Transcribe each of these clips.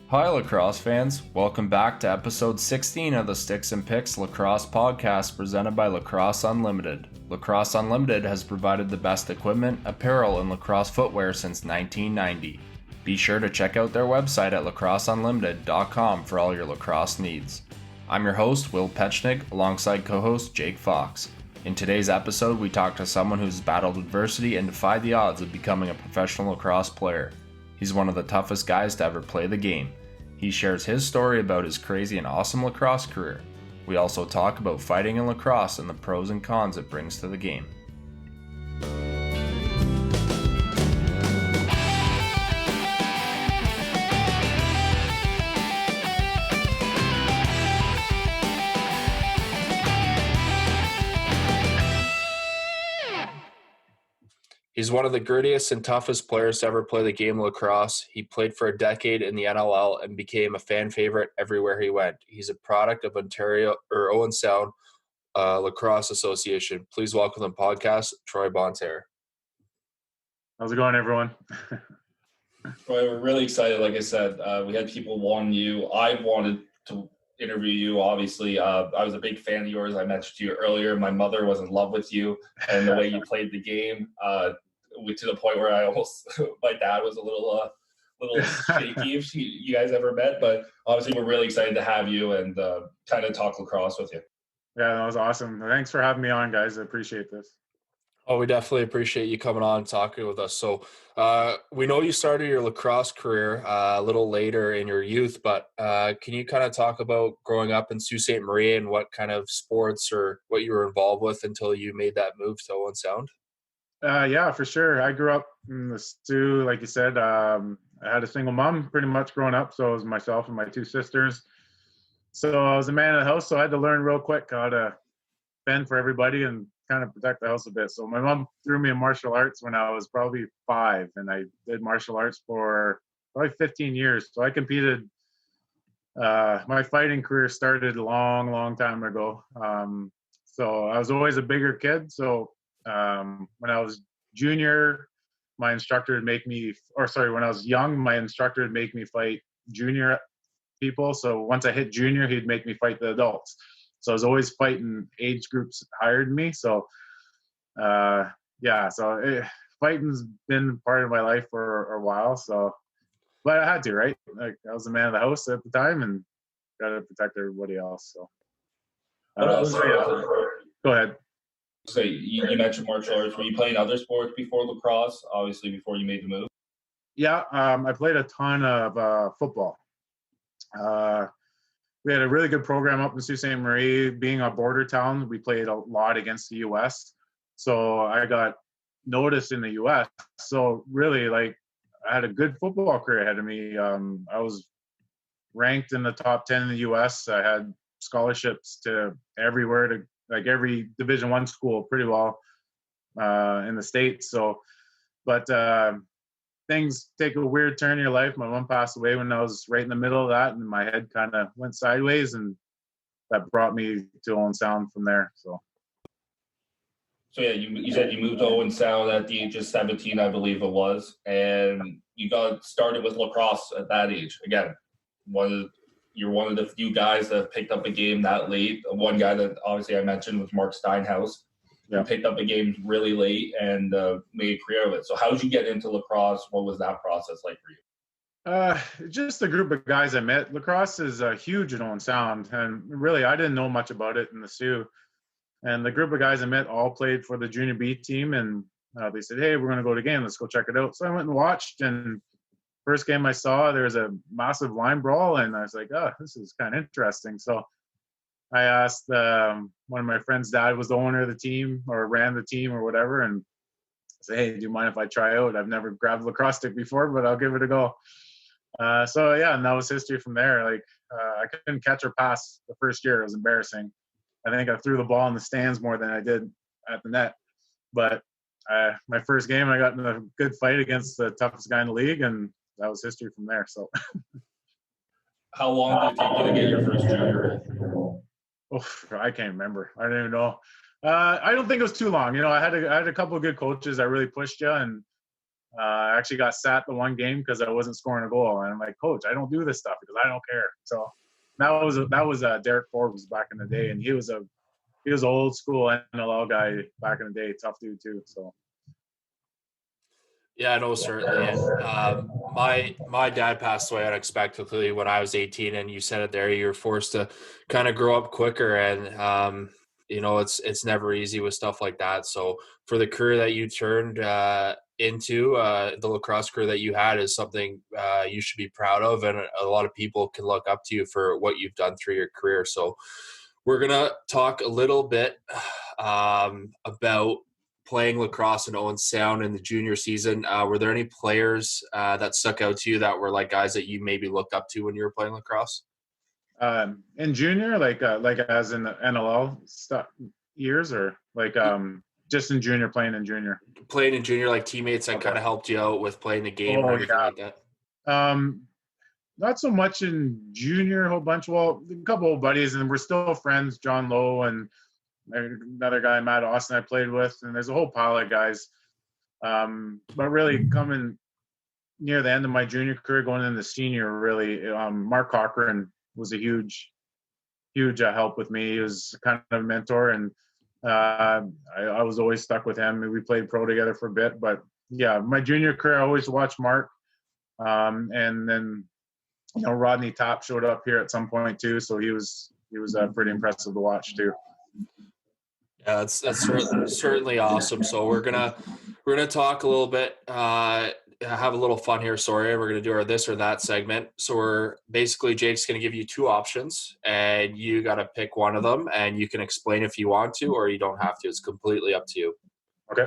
Hi, Lacrosse fans. Welcome back to episode 16 of the Sticks and Picks Lacrosse podcast presented by Lacrosse Unlimited. Lacrosse Unlimited has provided the best equipment, apparel, and lacrosse footwear since 1990. Be sure to check out their website at lacrosseunlimited.com for all your lacrosse needs. I'm your host, Will Petchnick, alongside co-host Jake Fox. In today's episode, we talk to someone who's battled adversity and defied the odds of becoming a professional lacrosse player. He's one of the toughest guys to ever play the game. He shares his story about his crazy and awesome lacrosse career. We also talk about fighting in lacrosse and the pros and cons it brings to the game. He's one of the grittiest and toughest players to ever play the game of lacrosse. He played for a decade in the NLL and became a fan favorite everywhere he went. He's a product of Owen Sound Lacrosse Association. Please welcome the podcast, Troy Bonterre. How's it going, everyone? Troy, we're really excited. Like I said, we had people wanting you. I wanted to interview you, obviously. I was a big fan of yours. I mentioned to you earlier. My mother was in love with you and the way you played the game. To the point where my dad was a little shaky if you guys ever met. But obviously, we're really excited to have you and kind of talk lacrosse with you. Yeah, that was awesome. Thanks for having me on, guys. I appreciate this. Oh, we definitely appreciate you coming on and talking with us. So we know you started your lacrosse career a little later in your youth, but can you kind of talk about growing up in Sault Ste. Marie and what kind of sports or what you were involved with until you made that move to Owen Sound? Yeah, for sure. I grew up in the Sioux, like you said. I had a single mom pretty much growing up, so it was myself and my two sisters. So I was a man of the house, so I had to learn real quick how to fend for everybody and kind of protect the house a bit. So my mom threw me in martial arts when I was probably 5, and I did martial arts for probably 15 years. So I competed. My fighting career started a long, long time ago. So I was always a bigger kid. So when I was junior, my instructor would make me, when I was young, my instructor would make me fight junior people. So once I hit junior, he'd make me fight the adults. So I was always fighting age groups higher than me. So, fighting's been part of my life for a while. So, but I had to, right? Like I was the man of the house at the time and got to protect everybody else. So, go ahead. So you mentioned martial arts. Were you playing other sports before lacrosse, obviously before you made the move? Yeah, I played a ton of football. We had a really good program up in Sault Ste. Marie. Being a border town, we played a lot against the U.S. So I got noticed in the U.S. So really, like, I had a good football career ahead of me. I was ranked in the top 10 in the U.S. I had scholarships to everywhere, to like every Division I school pretty well in the States. So, but things take a weird turn in your life. My mom passed away when I was right in the middle of that, and my head kind of went sideways, and that brought me to Owen Sound from there. So yeah, you said you moved to Owen Sound at the age of 17, I believe it was, and you got started with lacrosse at that age. Again, you're one of the few guys that picked up a game that late. One guy that obviously I mentioned was Mark Steinhaus. Yeah. Picked up a game really late and made a career of it. So how did you get into lacrosse? What was that process like for you? Just a group of guys I met. Lacrosse is huge in Owen Sound, and really I didn't know much about it in the Sioux. And the group of guys I met all played for the junior B team, and they said, "Hey, we're going to go to a game. Let's go check it out." So I went and watched, and first game I saw, there was a massive line brawl, and I was like, "Oh, this is kind of interesting." So I asked one of my friends' dad was the owner of the team or ran the team or whatever, and I said, "Hey, do you mind if I try out? I've never grabbed a lacrosse stick before, but I'll give it a go." And that was history from there. Like I couldn't catch or pass the first year. It was embarrassing. I think I threw the ball in the stands more than I did at the net. But my first game, I got in a good fight against the toughest guy in the league, and that was history from there. So, how long did it take you to get your first junior role? I can't remember. I don't even know. I don't think it was too long. You know, I had a couple of good coaches that really pushed you, and I actually got sat the one game because I wasn't scoring a goal, and I'm like, Coach, I don't do this stuff because I don't care. So that was Derek Forbes back in the day, and he was an old school NLL guy back in the day, tough dude too. So. Yeah, no, certainly. And my dad passed away unexpectedly when I was 18, and you said it there. You're forced to kind of grow up quicker, and it's never easy with stuff like that. So for the career that you turned into, the lacrosse career that you had is something you should be proud of, and a lot of people can look up to you for what you've done through your career. So we're gonna talk a little bit about playing lacrosse in Owen Sound in the junior season. Were there any players that stuck out to you that were like guys that you maybe looked up to when you were playing lacrosse? In junior, like as in the NLL years, or like just in junior, playing in junior? Playing in junior, like teammates that kind of helped you out with playing the game or anything like that? Not so much in junior, a whole bunch. Well, a couple of buddies, and we're still friends, John Lowe and another guy, Matt Austin, I played with, and there's a whole pile of guys. But really coming near the end of my junior career, going into senior, really, Mark Cochran was a huge help with me. He was kind of a mentor, and I was always stuck with him. We played pro together for a bit, but yeah, my junior career, I always watched Mark. And then, Rodney Topp showed up here at some point too, so he was pretty impressive to watch too. Yeah, that's certainly awesome. So we're gonna talk a little bit, have a little fun here. Sorry, we're gonna do our this or that segment. So we're basically, Jake's gonna give you two options, and you gotta pick one of them, and you can explain if you want to, or you don't have to. It's completely up to you. Okay.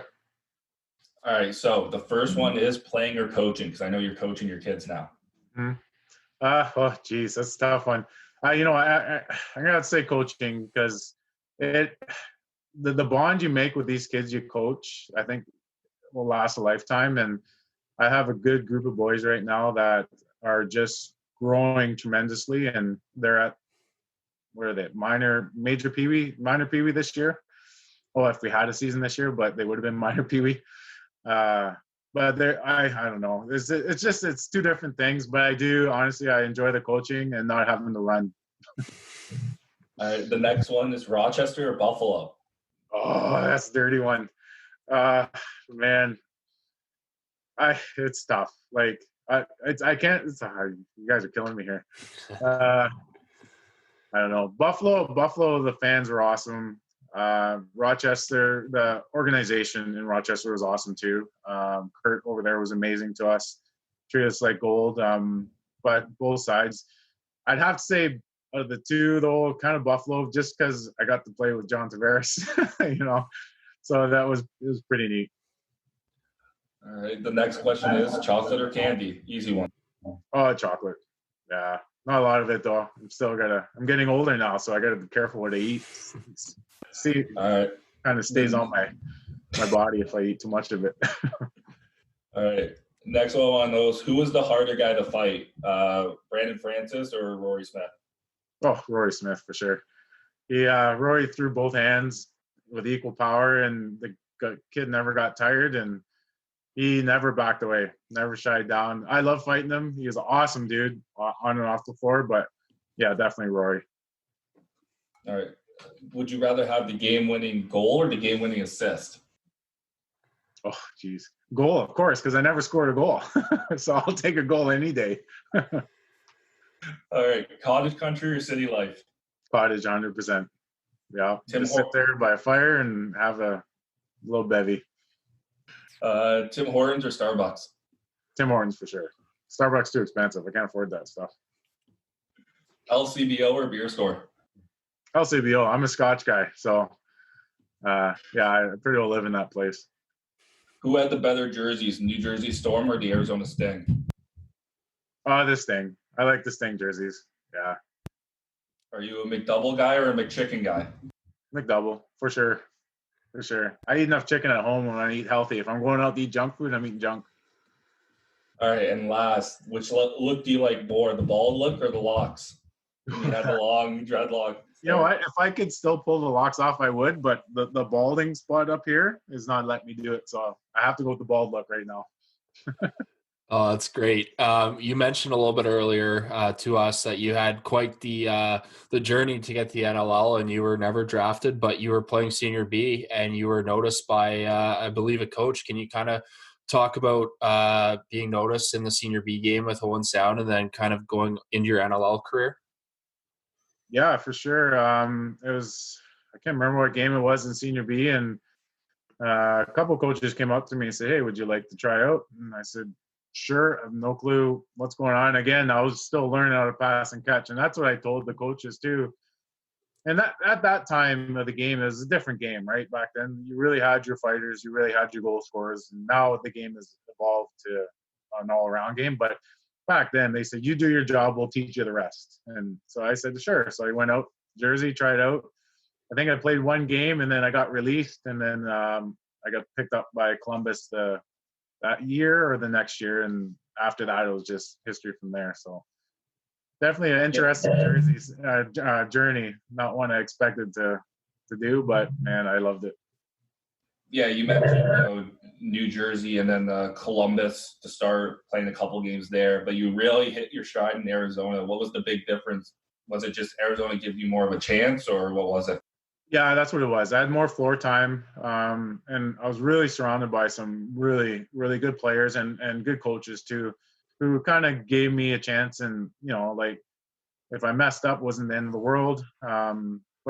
All right. So the first one is playing or coaching, because I know you're coaching your kids now. Oh, geez, that's a tough one. I'm gonna say coaching, because the bond you make with these kids you coach, I think, will last a lifetime. And I have a good group of boys right now that are just growing tremendously, and they're at, where are they? Major Pee Wee this year. Oh, if we had a season this year, but they would have been minor Pee Wee. But I don't know. It's two different things. But I do, honestly, I enjoy the coaching and not having to run. All right. The next one is Rochester or Buffalo. Oh, that's a dirty one. Man, it's tough. Like I can't. It's hard. You guys are killing me here. I don't know. Buffalo. The fans were awesome. Rochester, the organization in Rochester was awesome too. Kurt over there was amazing to us. Treated us like gold. But both sides, I'd have to say, out of the two, though, kind of Buffalo, just because I got to play with John Tavares, So it was pretty neat. All right. The next question is chocolate or candy? Easy one. Oh, chocolate. Yeah, not a lot of it though. I'm getting older now, so I gotta be careful what I eat. See, all right, kind of stays on my body if I eat too much of it. All right. Next one on those. Who was the harder guy to fight? Brandon Francis or Rory Smith? Oh, Rory Smith for sure. Rory threw both hands with equal power, and the kid never got tired, and he never backed away, never shied down. I love fighting him. He was an awesome dude on and off the floor, but yeah, definitely Rory. All right. Would you rather have the game-winning goal or the game-winning assist? Oh, geez. Goal, of course, because I never scored a goal. So I'll take a goal any day. All right. Cottage country or city life? Cottage, 100%. Yeah. Just sit there by a fire and have a little bevy. Tim Hortons or Starbucks? Tim Hortons for sure. Starbucks too expensive. I can't afford that stuff. LCBO or beer store? LCBO. I'm a Scotch guy, so I pretty well live in that place. Who had the better jerseys, New Jersey Storm or the Arizona Sting? The Sting. I like the Sting jerseys. Yeah. Are you a McDouble guy or a McChicken guy? McDouble, for sure. For sure. I eat enough chicken at home when I eat healthy. If I'm going out to eat junk food, I'm eating junk. All right, and last, which look do you like more, the bald look or the locks? You had the long dreadlock. You know what? If I could still pull the locks off, I would, but the balding spot up here is not letting me do it. So I have to go with the bald look right now. Oh, that's great. You mentioned a little bit earlier to us that you had quite the journey to get the NLL, and you were never drafted, but you were playing Senior B, and you were noticed by, I believe, a coach. Can you kind of talk about being noticed in the Senior B game with Owen Sound, and then kind of going into your NLL career? Yeah, for sure. It was, I can't remember what game it was in Senior B, and a couple coaches came up to me and said, "Hey, would you like to try out?" And I said, "Sure." I have no clue what's going on. Again, I was still learning how to pass and catch, and that's what I told the coaches too. And that at that time of the game, it was a different game, right? Back then, you really had your fighters, you really had your goal scorers, and now the game has evolved to an all-around game. But back then, they said, "You do your job, we'll teach you the rest." And so I said, "Sure." So I went out, Jersey, tried out. I think I played one game, and then I got released, and then I got picked up by Columbus that year or the next year, and after that, it was just history from there. So definitely an interesting journey. Not one I expected to do, but man, I loved it. Yeah, you mentioned New Jersey and then Columbus to start playing a couple games there, but you really hit your stride in Arizona. What was the big difference? Was it just Arizona give you more of a chance, or what was it? Yeah, that's what it was. I had more floor time, and I was really surrounded by some really, really good players and good coaches too, who kind of gave me a chance. And like if I messed up, wasn't the end of the world. But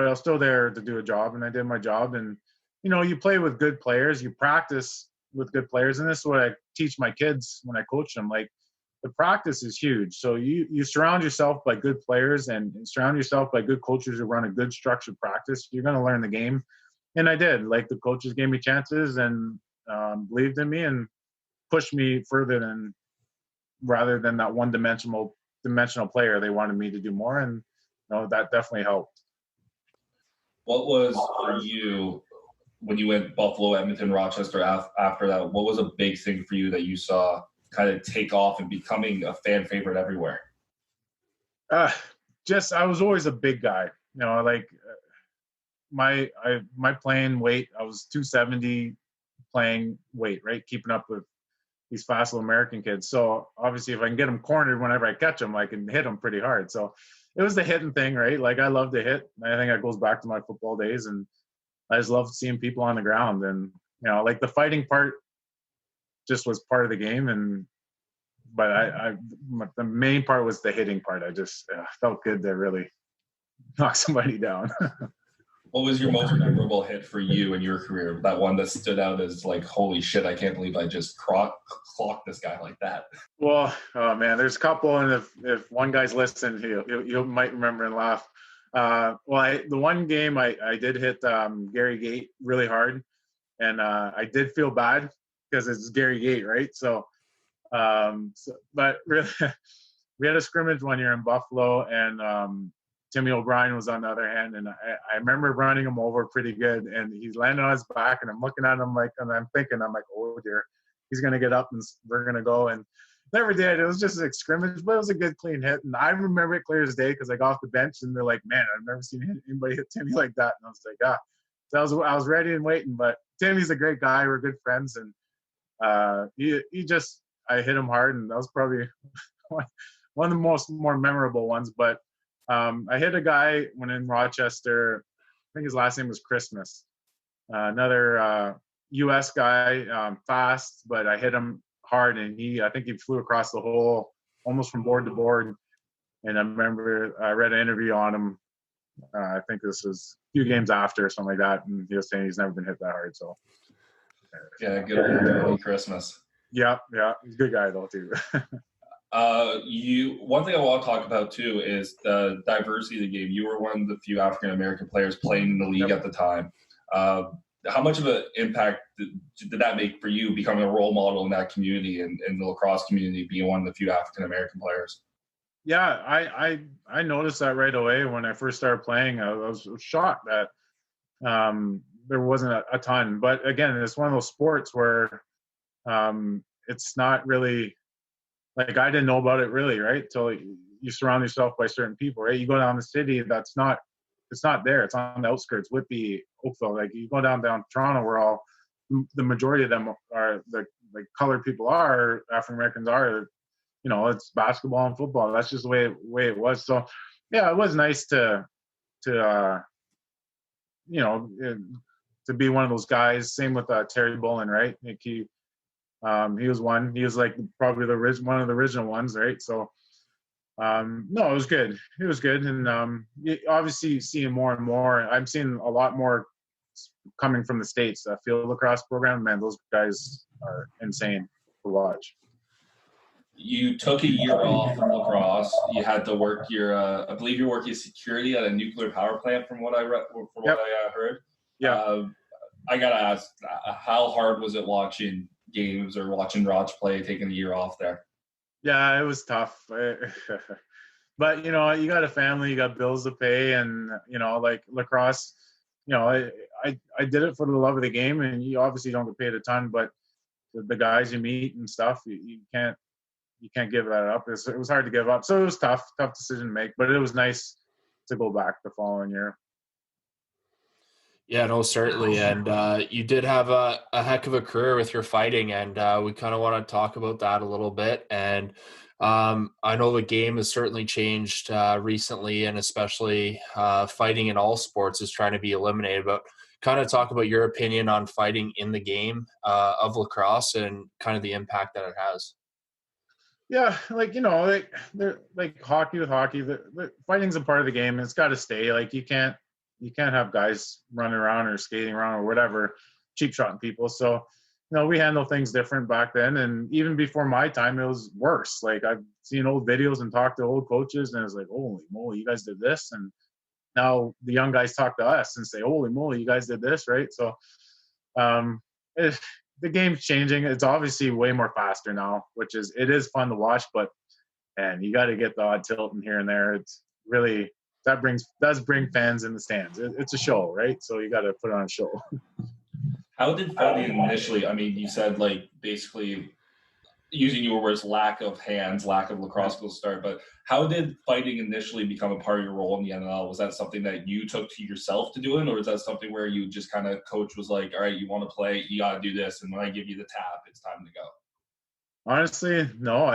I was still there to do a job, and I did my job. And you play with good players, you practice with good players, and this is what I teach my kids when I coach them. Like the practice is huge. So you surround yourself by good players and surround yourself by good coaches who run a good structured practice. You're going to learn the game. And I did. Like the coaches gave me chances and believed in me and pushed me further than rather than that one-dimensional player. They wanted me to do more, and that definitely helped. What was for you when you went Buffalo, Edmonton, Rochester after that? What was a big thing for you that you saw kind of take off and becoming a fan favorite everywhere? Just I was always a big guy. Like my playing weight, I was 270 playing weight, right? Keeping up with these fast little American kids. So obviously if I can get them cornered whenever I catch them, I can hit them pretty hard. So it was the hitting thing, right? Like I love to hit. I think that goes back to my football days, and I just love seeing people on the ground. And like the fighting part just was part of the game, but the main part was the hitting part. I just felt good to really knock somebody down. What was your most memorable hit for you in your career? That one that stood out as like, holy shit, I can't believe I just clocked this guy like that. Well, oh man, there's a couple, and if one guy's listening, you might remember and laugh. The one game I did hit Gary Gate really hard, and I did feel bad because it's Gary Gate, right? But really, we had a scrimmage one year in Buffalo, and Timmy O'Brien was on the other hand, and I remember running him over pretty good, and he's landing on his back, and I'm looking at him and I'm like, oh dear, he's gonna get up and we're gonna go, and never did. It was just a scrimmage, but it was a good clean hit, and I remember it clear as day because I got off the bench, and they're like, man, I've never seen anybody hit Timmy like that, and I was like, yeah. So I was ready and waiting, but Timmy's a great guy. We're good friends, and I hit him hard, and that was probably one of the more memorable ones. But I hit a guy when in Rochester. I think his last name was Christmas. Another U.S. guy, fast, but I hit him hard, and I think he flew across the hole almost from board to board. And I remember I read an interview on him. I think this was a few games after or something like that, and he was saying he's never been hit that hard. So yeah, good old Christmas. Yeah, he's a good guy though too. One thing I want to talk about too is the diversity of the game. You were one of the few African American players playing in the league at the time. How much of an impact did that make for you becoming a role model in that community and the lacrosse community, being one of the few African American players? Yeah, I noticed that right away when I first started playing. I was shocked that there wasn't a ton. But again, it's one of those sports where it's not really like I didn't know about it really, right? Until you surround yourself by certain people, right? You go down the city, it's not there. It's on the outskirts, Whitby, Oakville. Like you go down Toronto, where the majority of them are the like colored people are, African Americans are, you know, it's basketball and football. That's just the way it was. So yeah, it was nice to you know, to be one of those guys. Same with Terry Bolin, right? Like he was one. He was like probably one of the original ones, right? So no, it was good. It was good, and obviously seeing more and more. I'm seeing a lot more coming from the States. Field lacrosse program, man, those guys are insane to watch. You took a year off from lacrosse. You had to work your, I believe you're working security at a nuclear power plant, from what I heard. Yeah. I gotta ask, how hard was it watching games or watching Raj play, taking a year off there? Yeah, it was tough. But you know, you got a family, you got bills to pay, and you know, like lacrosse, you know, I did it for the love of the game, and you obviously don't get paid a ton, but the guys you meet and stuff, you can't give that up. It was hard to give up, so it was tough decision to make, but it was nice to go back the following year. Yeah, no, certainly. And you did have a heck of a career with your fighting, and we kind of want to talk about that a little bit. And I know the game has certainly changed recently, and especially fighting in all sports is trying to be eliminated. But kind of talk about your opinion on fighting in the game of lacrosse and kind of the impact that it has. Yeah, like, you know, they're like hockey with hockey. The fighting's a part of the game. It's got to stay. Like you can't have guys running around or skating around or whatever, cheap shotting people. So, you know, we handle things different back then, and even before my time, it was worse. Like I've seen old videos and talked to old coaches, and it's like, holy moly, you guys did this, and now the young guys talk to us and say, holy moly, you guys did this, right? So, the game's changing. It's obviously way more faster now, it is fun to watch, but man, you got to get the odd tilt in here and there. It's really, does bring fans in the stands. It's a show, right? So you got to put on a show. How did fighting initially, I mean, you said like basically using your words, lack of hands, lack of lacrosse skills start, but how did fighting initially become a part of your role in the NLL? Was that something that you took to yourself to do it, or is that something where you just kind of coach was like, all right, you want to play, you got to do this, and when I give you the tap, it's time to go? Honestly, no,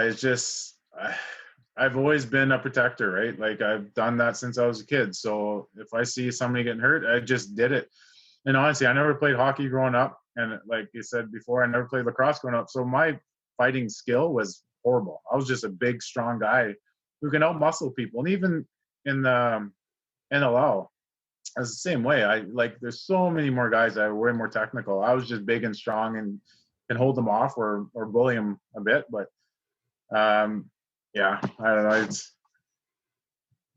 I've always been a protector, right? Like I've done that since I was a kid. So if I see somebody getting hurt, I just did it. And honestly, I never played hockey growing up. And like you said before, I never played lacrosse growing up. So my fighting skill was horrible. I was just a big, strong guy who can out-muscle people. And even in the NLL, it's the same way. There's so many more guys that are way more technical. I was just big and strong and can hold them off or bully them a bit. But yeah, I don't know.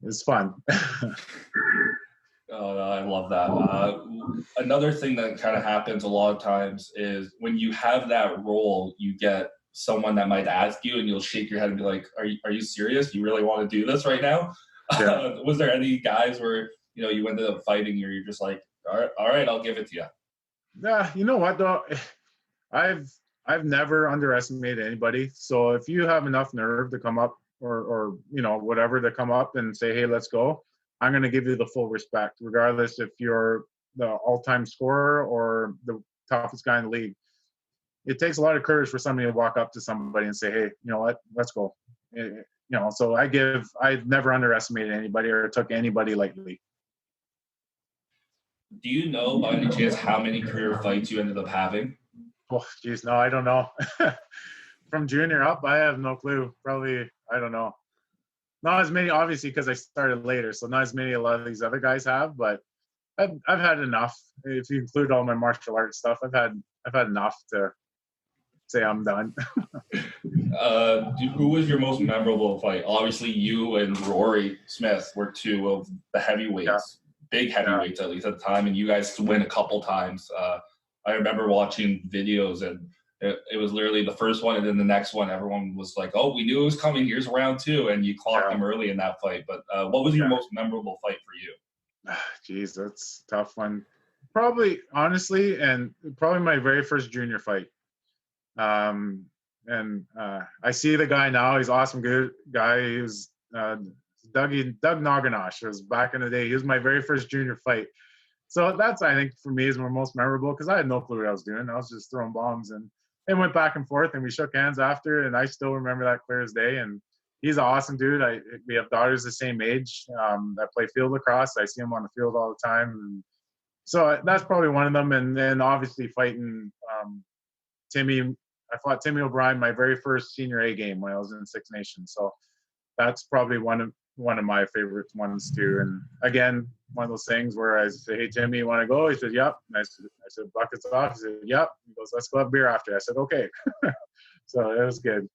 It's fun. Oh, I love that. Another thing that kind of happens a lot of times is when you have that role, you get someone that might ask you and you'll shake your head and be like, are you serious? You really want to do this right now? Yeah. Was there any guys where, you know, you ended up fighting or you're just like, all right, I'll give it to you? Yeah, you know what though? I've never underestimated anybody. So if you have enough nerve to come up or you know, whatever, to come up and say, hey, let's go, I'm going to give you the full respect, regardless if you're the all-time scorer or the toughest guy in the league. It takes a lot of courage for somebody to walk up to somebody and say, hey, you know what, let's go. You know, so I've never underestimated anybody or took anybody lightly. Do you know by any chance how many career fights you ended up having? Oh, geez, no, I don't know. From junior up, I have no clue. Probably, I don't know. Not as many, obviously, because I started later, so not as many a lot of these other guys have. But I've had enough. If you include all my martial arts stuff, I've had enough to say I'm done. Who was your most memorable fight? Obviously, you and Rory Smith were two of the heavyweights, big heavyweights at least at the time, and you guys win a couple times. I remember watching videos, and it was literally the first one, and then the next one, everyone was like, "Oh, we knew it was coming. Here's round two," and you clocked them early in that fight. But what was your most memorable fight for you? Geez, that's a tough one. Probably, honestly, and probably my very first junior fight. I see the guy now. He's an awesome, good guy. He was Doug Noganosh. It was back in the day. He was my very first junior fight. So that's, I think, for me, is my most memorable because I had no clue what I was doing. I was just throwing bombs, and it went back and forth, and we shook hands after, and I still remember that clear as day. And he's an awesome dude. We have daughters the same age that play field lacrosse. I see him on the field all the time. And so that's probably one of them. And then obviously fighting Timmy. I fought Timmy O'Brien my very first senior A game when I was in Six Nations. So that's probably one of my favorite ones too. And again, one of those things where I say, "Hey Timmy, you want to go?" He said, "Yep." And I said, "Buckets off." He said, "Yep." He goes, "Let's go have beer after." I said, "Okay." So it was good.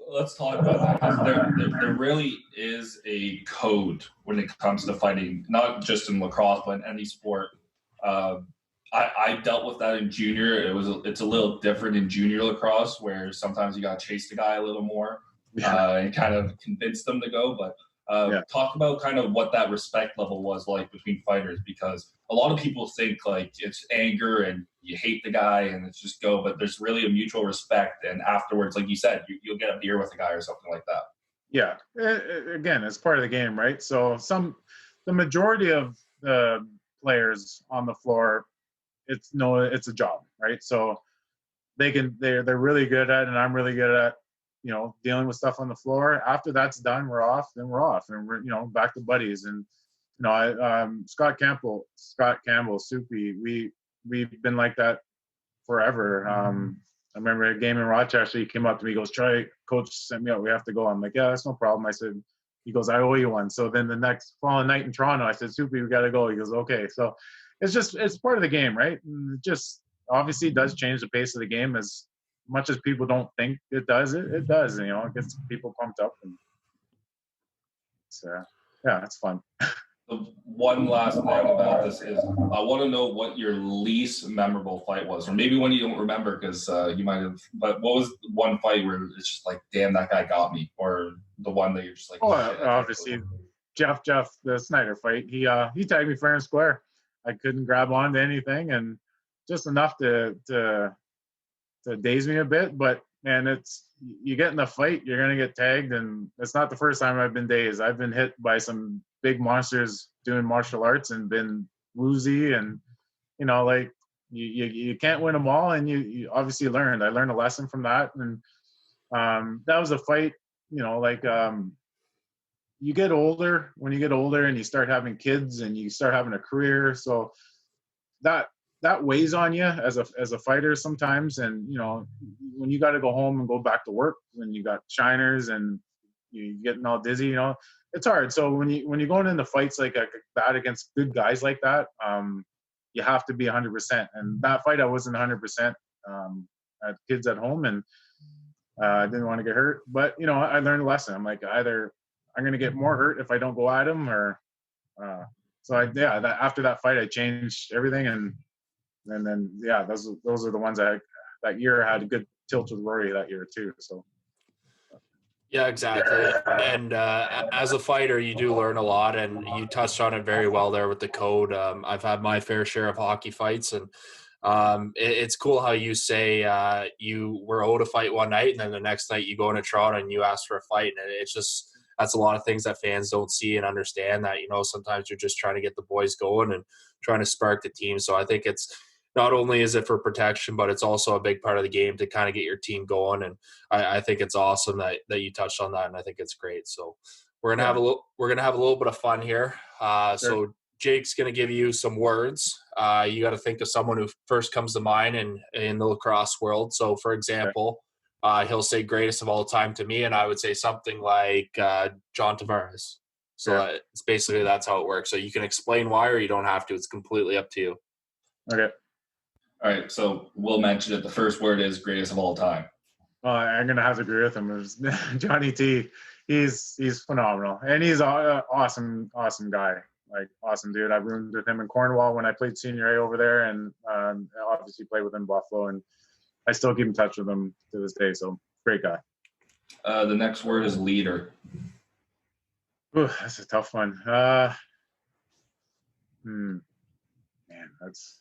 Let's talk about that, because there really is a code when it comes to fighting, not just in lacrosse but in any sport. I dealt with that in junior. It's a little different in junior lacrosse, where sometimes you got to chase the guy a little more and kind of convince them to go. But talk about kind of what that respect level was like between fighters, because a lot of people think like it's anger and you hate the guy and it's just go, but there's really a mutual respect. And afterwards, like you said, you'll get a beer with a guy or something like that. Yeah. Again, it's part of the game, right? So the majority of the players on the floor, it's a job, right? So they're really good at it, and I'm really good at, dealing with stuff on the floor. After that's done, we're off, and we're, back to buddies. And, Scott Campbell, Soupy, we've been like that forever. I remember a game in Rochester, he came up to me, he goes, "Troy, coach sent me out, we have to go." I'm like, "Yeah, that's no problem." I said, he goes, "I owe you one." So then the next following night in Toronto, I said, "Soupy, we got to go." He goes, "Okay." So it's part of the game, right? And it just obviously does change the pace of the game as much as people don't think it does. It does, it gets people pumped up. And it's fun. The one last thing about this is I want to know what your least memorable fight was, or maybe one you don't remember because you might have. But what was one fight where it's just like, damn, that guy got me, or the one that you're just like, obviously, Jeff, the Snyder fight. He tagged me fair and square. I couldn't grab onto anything, and just enough to daze me a bit. But man, you get in the fight, you're gonna get tagged, and it's not the first time I've been dazed. I've been hit by some big monsters doing martial arts and been woozy, and like you can't win them all, and you obviously learned. I learned a lesson from that, and that was a fight. You get older. When you get older and you start having kids and you start having a career, so that weighs on you as a fighter sometimes. And when you got to go home and go back to work, when you got shiners and you're getting all dizzy, it's hard. So when you're going into fights like that against good guys like that, you have to be 100%. And that fight, I wasn't 100%. I had kids at home, and I didn't want to get hurt. But I learned a lesson. I'm like, either I'm going to get more hurt if I don't go at him, or after that fight, I changed everything, and then those are the ones that year. I had a good tilt with Rory that year too. So. Yeah, exactly. And as a fighter, you do learn a lot, and you touched on it very well there with the code. I've had my fair share of hockey fights, and it's cool how you say you were owed a fight one night, and then the next night you go into Toronto and you ask for a fight. And it's just, that's a lot of things that fans don't see and understand, that, sometimes you're just trying to get the boys going and trying to spark the team. So I think it's, not only is it for protection, but it's also a big part of the game to kind of get your team going. And I think it's awesome that you touched on that, and I think it's great. So we're gonna have a little bit of fun here. So Jake's gonna give you some words. You got to think of someone who first comes to mind in the lacrosse world. So for example, he'll say greatest of all time to me, and I would say something like John Tavares. So it's basically, that's how it works. So you can explain why, or you don't have to. It's completely up to you. Okay. All right, so we'll mention it. The first word is greatest of all time. I'm gonna have to agree with him. It was Johnny T. He's phenomenal, and he's an awesome guy. Like, awesome dude. I roomed with him in Cornwall when I played senior A over there, and obviously played with him in Buffalo, and I still keep in touch with him to this day. So great guy. The next word is leader. Ooh, that's a tough one. Man, that's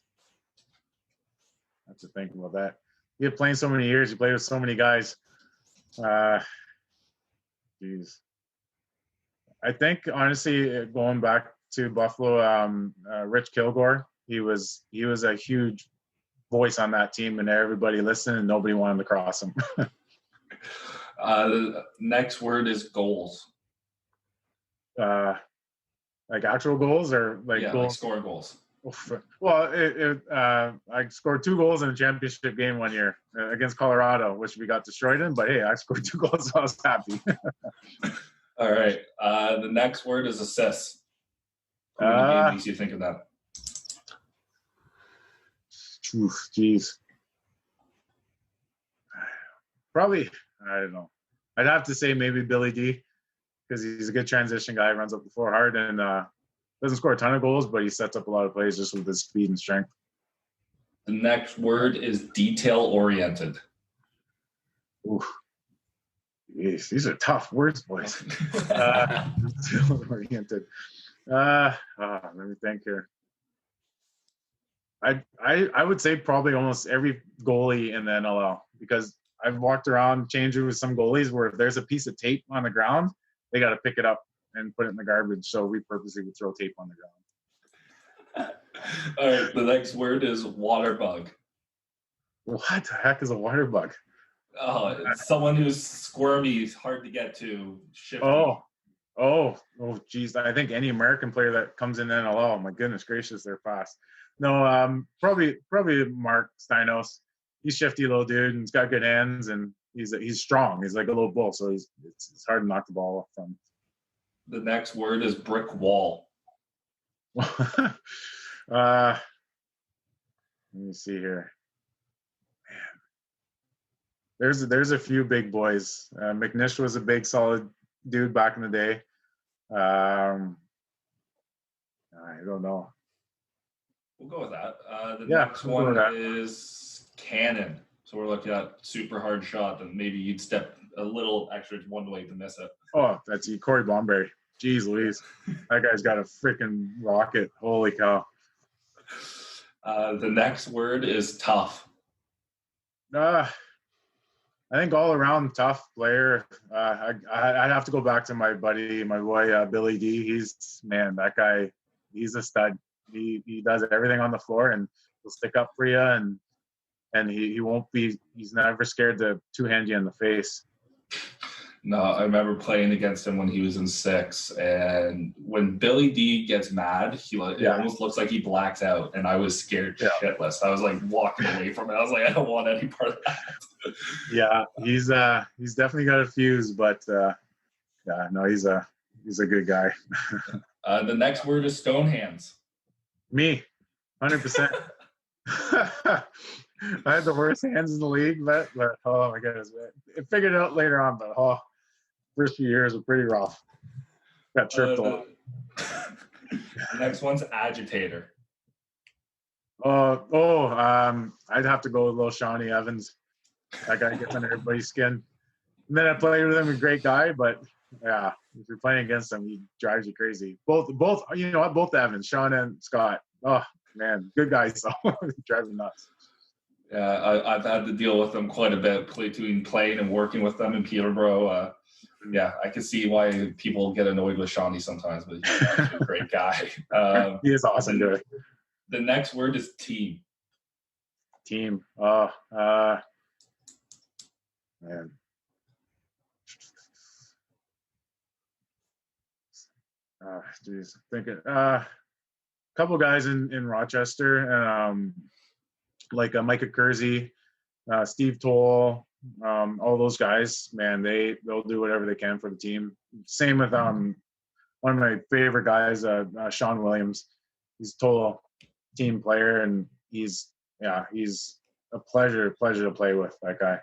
the thinking about that. You playing so many years, you played with so many guys. Geez. I think, honestly, going back to Buffalo, Rich Kilgore, he was a huge voice on that team, and everybody listened, and nobody wanted to cross him. The next word is goals. Like actual goals or like Yeah, like goals? score goals. Well, I scored 2 goals in a championship game one year against Colorado, which we got destroyed in. But hey, I scored 2 goals, so I was happy. All right. The next word is assist. Who in the game makes you think of that? Jeez. Probably, I don't know. I'd have to say maybe Billy D, because he's a good transition guy, runs up the floor hard, and doesn't score a ton of goals, but he sets up a lot of plays just with his speed and strength. The next word is detail-oriented. Ooh. Jeez, these are tough words, boys. Detail-oriented. Let me think here. I would say probably almost every goalie in the NLL, because I've walked around changing with some goalies where if there's a piece of tape on the ground, they got to pick it up and put it in the garbage. So we purposely would throw tape on the ground. All right. The next word is water bug. What the heck is a water bug? Oh, it's someone who's squirmy, hard to get to. Shifty. Oh, geez. I think any American player that comes in NLL, my goodness gracious, they're fast. No, probably Mark Steinos. He's shifty little dude, and he's got good hands, and he's strong. He's like a little bull, so it's hard to knock the ball off from. The next word is brick wall. Let me see here. Man, there's a few big boys. McNish was a big, solid dude back in the day. I don't know. We'll go with that. The next we'll one is cannon. So we're looking at super hard shot, and maybe you'd step a little extra one way to miss it. Oh, that's Corey Bonterre. Jeez Louise. That guy's got a freaking rocket. Holy cow. The next word is tough. I think all around tough player. I'd have to go back to my boy Billy D. That guy, he's a stud. He does everything on the floor, and he'll stick up for you, and he's never scared to two-hand you in the face. No, I remember playing against him when he was in 6, and when Billy D gets mad, it almost looks like he blacks out, and I was scared shitless. I was like walking away from it. I was like, I don't want any part of that. Yeah, he's definitely got a fuse, but he's a good guy. The next word is stone hands. Me, 100%. I had the worst hands in the league, but oh my goodness, I figured it out later on, but first few years were pretty rough. Got tripped a lot. The next one's agitator. I'd have to go with little Shawnee Evans. That guy gets under everybody's skin. And then I played with him, a great guy, but yeah, if you're playing against him, he drives you crazy. Both, you know what? Both Evans, Sean and Scott. Oh man, good guys. So drive me nuts. Yeah, I've had to deal with them quite a bit between playing and working with them in Peterborough. I can see why people get annoyed with Shawnee sometimes, but he's actually a great guy. He is awesome, dude. The next word is team. Team. Man. Geez, thinking. Couple guys in Rochester, like Micah Kersey, Steve Toll, all those guys. Man, they'll do whatever they can for the team. Same with one of my favorite guys, Sean Williams. He's a total team player, and he's a pleasure to play with, that guy.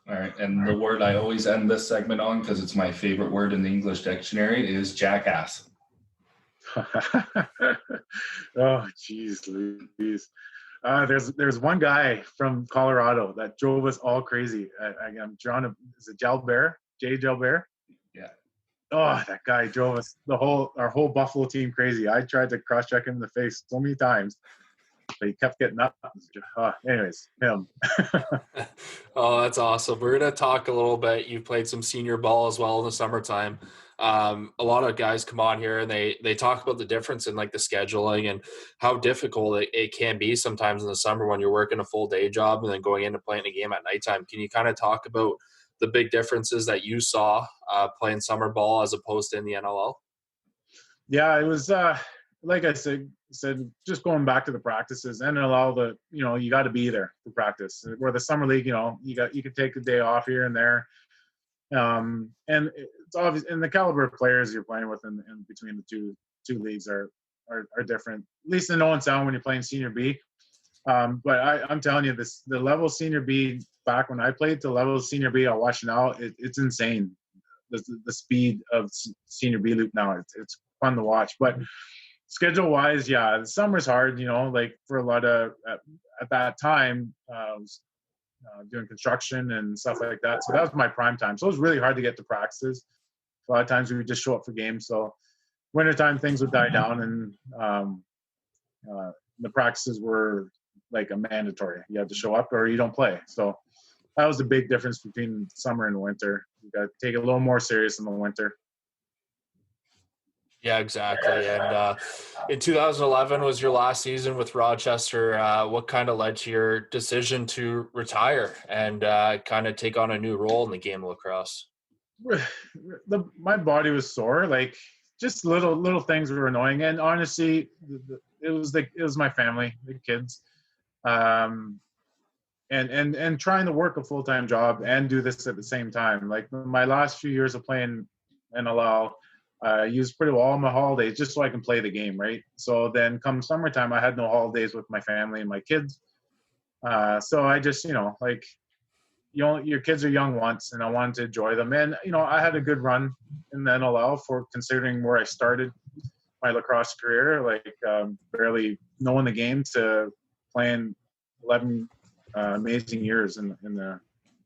All right, and the word I always end this segment on, because it's my favorite word in the English dictionary, is jackass. Oh, jeez, Louise. There's one guy from Colorado that drove us all crazy. I'm drawing is it Jalbert? Jay Jalbert? Yeah. Oh, that guy drove us our whole Buffalo team crazy. I tried to cross-check him in the face so many times, but he kept getting up. Anyways, him. Oh, that's awesome. We're going to talk a little bit. You've played some senior ball as well in the summertime. A lot of guys come on here and they talk about the difference in like the scheduling and how difficult it can be sometimes in the summer when you're working a full day job and then going into playing a game at nighttime. Can you kind of talk about the big differences that you saw playing summer ball as opposed to in the NLL? Yeah, it was like I said, just going back to the practices and allow you got to be there for practice. Where the summer league, you could take a day off here and there. And it's obvious, and the caliber of players you're playing with in between the two leagues are different. At least in Owen Sound when you're playing Senior B. But I'm telling you, the level of Senior B back when I played to the level of Senior B I watch now, it's insane. The speed of Senior B loop now, it's fun to watch. But schedule wise, yeah, the summer's hard. Like for a lot of at that time, I was doing construction and stuff like that. So that was my prime time. So it was really hard to get to practices. A lot of times we would just show up for games. So wintertime things would die down, and the practices were like a mandatory. You had to show up or you don't play. So that was the big difference between summer and winter. You got to take it a little more serious in the winter. Yeah, exactly. And in 2011 was your last season with Rochester. What kind of led to your decision to retire and kind of take on a new role in the game of lacrosse? My body was sore. Like just little things were annoying. And honestly, it was my family, the kids, and trying to work a full-time job and do this at the same time. Like my last few years of playing NLL, I used pretty well all my holidays just so I can play the game, right? So then come summertime, I had no holidays with my family and my kids. So I just, like, your kids are young once, and I wanted to enjoy them. And, I had a good run in the NLL for considering where I started my lacrosse career, like barely knowing the game to playing 11 amazing years in the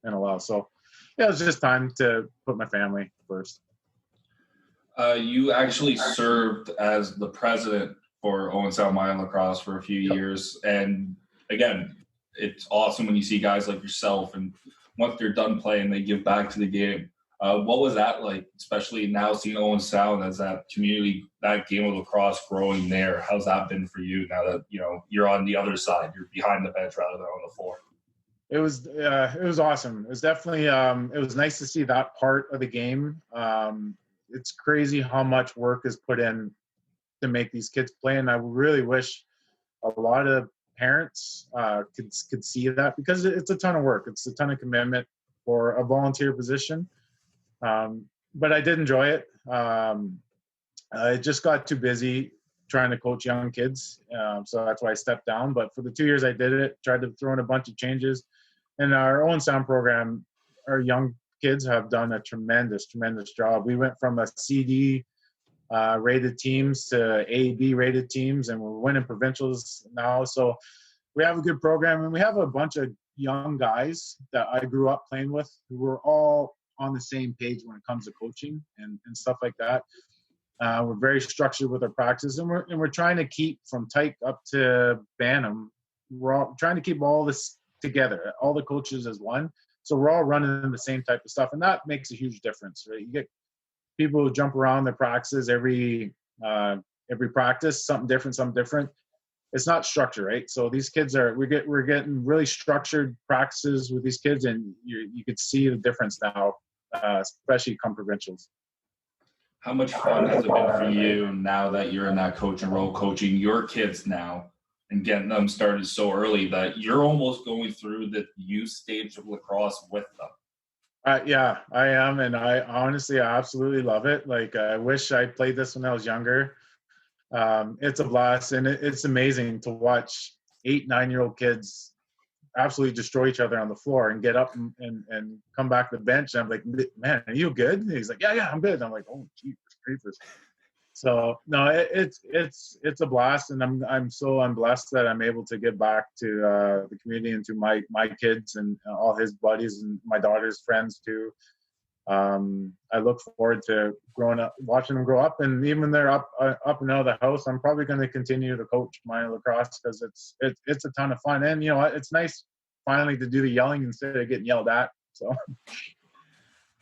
NLL. So, yeah, it was just time to put my family first. You actually served as the president for Owen Sound Minor Lacrosse for a few years. And again, it's awesome when you see guys like yourself, and once they're done playing, they give back to the game. What was that like, especially now seeing Owen Sound as that community, that game of lacrosse growing there? How's that been for you now that, you're on the other side, you're behind the bench rather than on the floor? It was awesome. It was definitely, it was nice to see that part of the game. It's crazy how much work is put in to make these kids play, and I really wish a lot of parents could see that, because it's a ton of work. It's a ton of commitment for a volunteer position. But I did enjoy it. I just got too busy trying to coach young kids, so that's why I stepped down. But for the 2 years I did it, tried to throw in a bunch of changes. And our Owen Sound program, our young kids have done a tremendous job. We went from a CD rated teams to A, B rated teams, and we're winning provincials now. So we have a good program, and we have a bunch of young guys that I grew up playing with who were all on the same page when it comes to coaching and stuff like that. We're very structured with our practices, and we're trying to keep from Tyke up to Bantam. We're all trying to keep all this together, all the coaches as one. So we're all running the same type of stuff, and that makes a huge difference, right? You get people who jump around their practices every practice, something different. It's not structure, right? So these kids we're getting really structured practices with these kids, and you could see the difference now, especially come provincials. How much fun has it been for you now that you're in that coaching role, coaching your kids now and getting them started so early that you're almost going through the youth stage of lacrosse with them? Yeah, I am, and I absolutely love it. Like, I wish I played this when I was younger. It's a blast, and it's amazing to watch 8-9-year-old kids absolutely destroy each other on the floor and get up and come back to the bench. And I'm like, man, are you good? And he's like, yeah, I'm good. And I'm like, oh, jeepers creepers. So no, it's a blast, and I'm blessed that I'm able to give back to the community and to my kids and all his buddies and my daughter's friends too. I look forward to watching them grow up, and even when they're up and out of the house, I'm probably going to continue to coach minor lacrosse because it's a ton of fun, and it's nice finally to do the yelling instead of getting yelled at. So.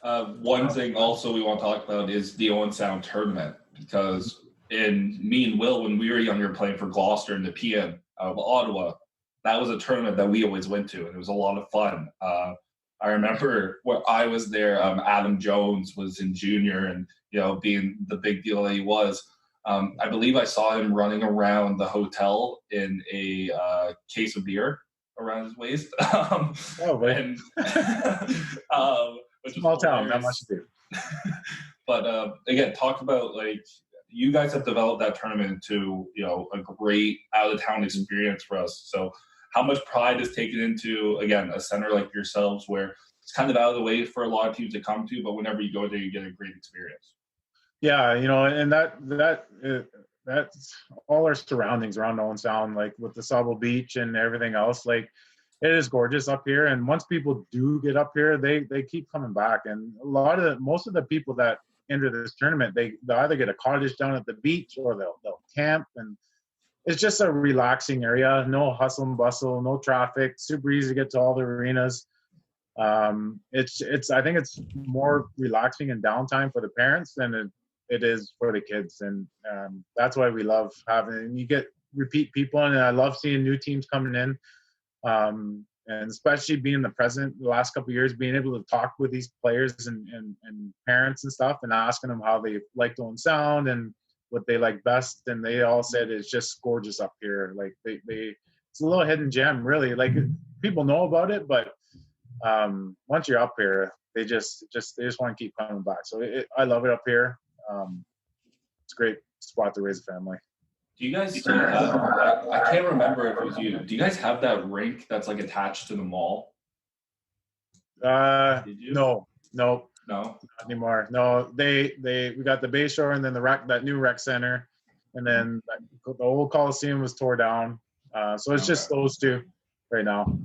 One thing also we want to talk about is the Owen Sound tournament, because me and Will, when we were younger playing for Gloucester and the PM of Ottawa, that was a tournament that we always went to, and it was a lot of fun. I remember when I was there, Adam Jones was in junior, and being the big deal that he was, I believe I saw him running around the hotel in a case of beer around his waist. And which small town, not much to do. But again, talk about, like, you guys have developed that tournament into a great out of town experience for us. So how much pride is taken into, again, a center like yourselves, where it's kind of out of the way for a lot of teams to come to, but whenever you go there, you get a great experience. Yeah, and that's all our surroundings around Owen Sound, like with the Sauble Beach and everything else. Like, it is gorgeous up here, and once people do get up here, they keep coming back. And most of the people that enter this tournament, they'll either get a cottage down at the beach or they'll camp, and it's just a relaxing area. No hustle and bustle, no traffic, super easy to get to all the arenas. I think it's more relaxing and downtime for the parents than it is for the kids, and that's why we love having it. And you get repeat people, and I love seeing new teams coming in. And especially being the president the last couple of years, being able to talk with these players and parents and stuff, and asking them how they like Owen Sound and what they like best. And they all said it's just gorgeous up here. Like it's a little hidden gem, really. Like, people know about it, but once you're up here, they just want to keep coming back. So I love it up here. It's a great spot to raise a family. Do you guys still have, I can't remember if it was you, do you guys have that rink that's like attached to the mall? No, No? not anymore. No, we got the Bay Shore, and then that new rec center, and then the old Coliseum was tore down. So it's just those two right now.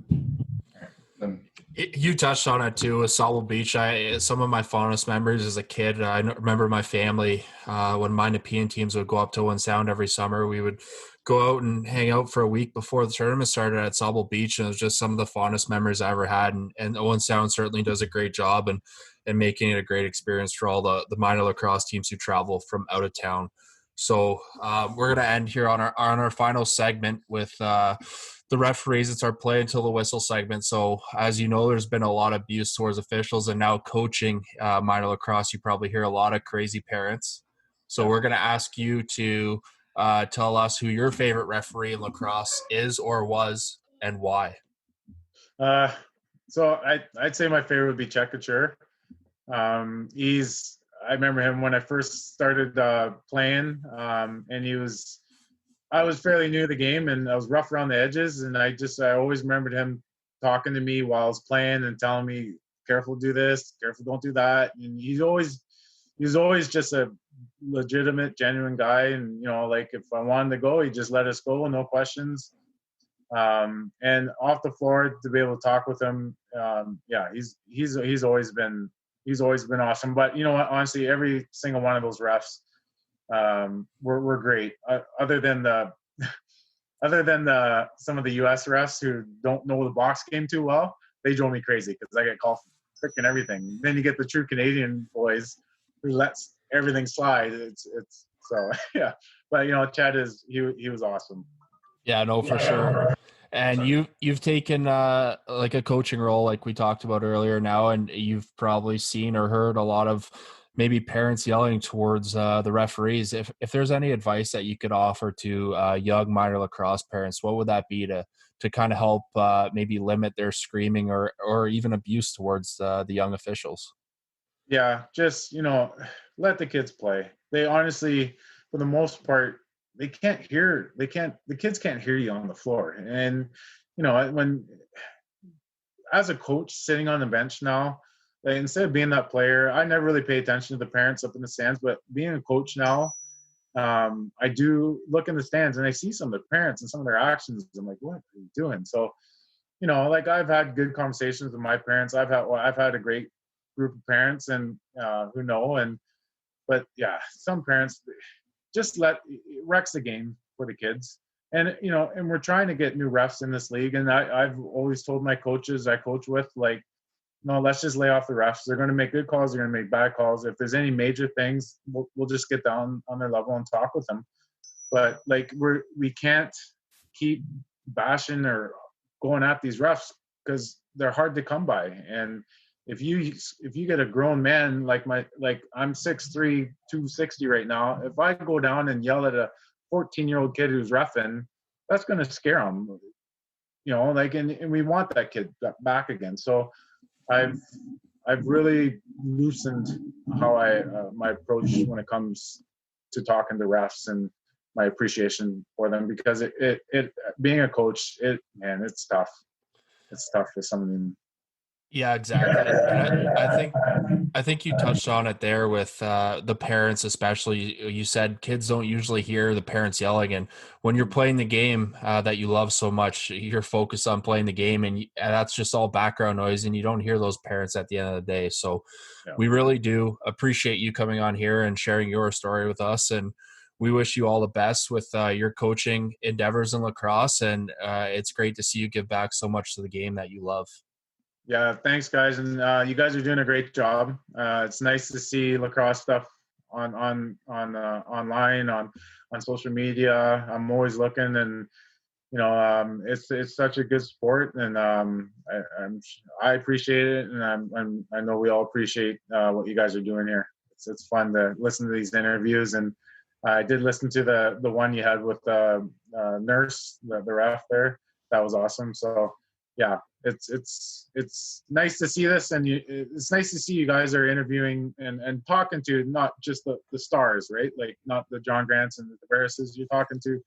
You touched on it too with Sauble Beach. Some of my fondest memories as a kid, I remember my family, when my Nepean teams would go up to Owen Sound every summer, we would go out and hang out for a week before the tournament started at Sauble Beach. And it was just some of the fondest memories I ever had. And Owen Sound certainly does a great job and making it a great experience for all the minor lacrosse teams who travel from out of town. So we're going to end here on our final segment with the referees. It's our play until the whistle segment. So as you know, there's been a lot of abuse towards officials, and now coaching minor lacrosse, you probably hear a lot of crazy parents. So we're going to ask you to tell us who your favorite referee in lacrosse is or was, and why. So I'd say my favorite would be Chuck Couture. I remember him when I first started playing, and I was fairly new to the game, and I was rough around the edges, and I always remembered him talking to me while I was playing and telling me, careful, do this, careful, don't do that. And he's always just a legitimate, genuine guy. And, like, if I wanted to go, he just let us go, no questions. And off the floor, to be able to talk with him, he's always been awesome. But honestly, every single one of those refs were great. Other than some of the U.S. refs who don't know the box game too well, they drove me crazy because I get called for freaking everything. Then you get the true Canadian boys who lets everything slide. It's so yeah. But Chad he was awesome. Yeah, no, for sure. And you've taken like a coaching role, like we talked about earlier now, and you've probably seen or heard a lot of maybe parents yelling towards the referees. If there's any advice that you could offer to young minor lacrosse parents, what would that be to kind of help maybe limit their screaming or even abuse towards the young officials? Yeah, just let the kids play. They honestly, for the most part, the kids can't hear you on the floor. And when, as a coach sitting on the bench now, like, instead of being that player, I never really pay attention to the parents up in the stands. But being a coach now, I do look in the stands and I see some of the parents and some of their actions. I'm like, what are you doing? So, like, I've had good conversations with my parents. I've had a great group of parents and who know. But yeah, some parents just wrecks the game for the kids. And and we're trying to get new refs in this league. And I've always told my coaches I coach with, like, no, let's just lay off the refs. They're going to make good calls. They're going to make bad calls. If there's any major things, we'll just get down on their level and talk with them. But like we can't keep bashing or going at these refs because they're hard to come by. And if you get a grown man like I'm 6'3", 260 right now, if I go down and yell at a 14-year-old kid who's reffing, that's going to scare him. And we want that kid back again. So I've really loosened how my approach when it comes to talking to refs and my appreciation for them, because it being a coach, it's tough. It's tough for some of them. Yeah, exactly. And I think you touched on it there with the parents, especially. You said kids don't usually hear the parents yelling, and when you're playing the game that you love so much, you're focused on playing the game, and that's just all background noise, and you don't hear those parents at the end of the day. So we really do appreciate you coming on here and sharing your story with us, and we wish you all the best with your coaching endeavors in lacrosse, and it's great to see you give back so much to the game that you love. Yeah, thanks, guys, and you guys are doing a great job. It's nice to see lacrosse stuff on online, on social media. I'm always looking, and it's such a good sport, and I appreciate it, and I know we all appreciate what you guys are doing here. It's fun to listen to these interviews, and I did listen to the one you had with the nurse, the ref there. That was awesome. So yeah. It's nice to see this, and it's nice to see you guys are interviewing and talking to not just the stars, right? Like not the John Grants and the Barrises. You're talking to,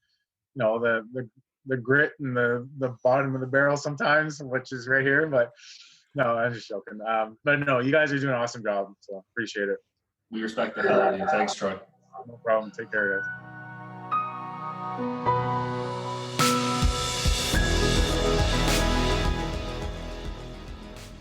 the grit and the bottom of the barrel sometimes, which is right here. But no, I'm just joking. But no, you guys are doing an awesome job, so appreciate it. We respect the hell out of you. Thanks, Troy. No problem. Take care, guys.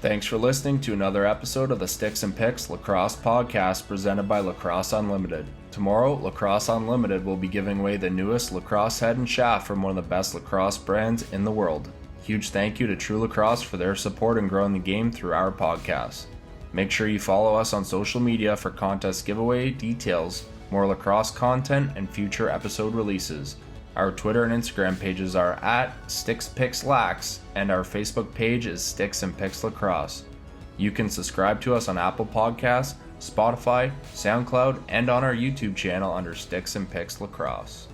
Thanks for listening to another episode of the Sticks and Picks Lacrosse podcast presented by Lacrosse Unlimited. Tomorrow, Lacrosse Unlimited will be giving away the newest lacrosse head and shaft from one of the best lacrosse brands in the world. Huge thank you to True Lacrosse for their support in growing the game through our podcast. Make sure you follow us on social media for contest giveaway details, more lacrosse content, and future episode releases. Our Twitter and Instagram pages are at SticksPicksLax, and our Facebook page is Sticks and Picks Lacrosse. You can subscribe to us on Apple Podcasts, Spotify, SoundCloud, and on our YouTube channel under Sticks and Picks Lacrosse.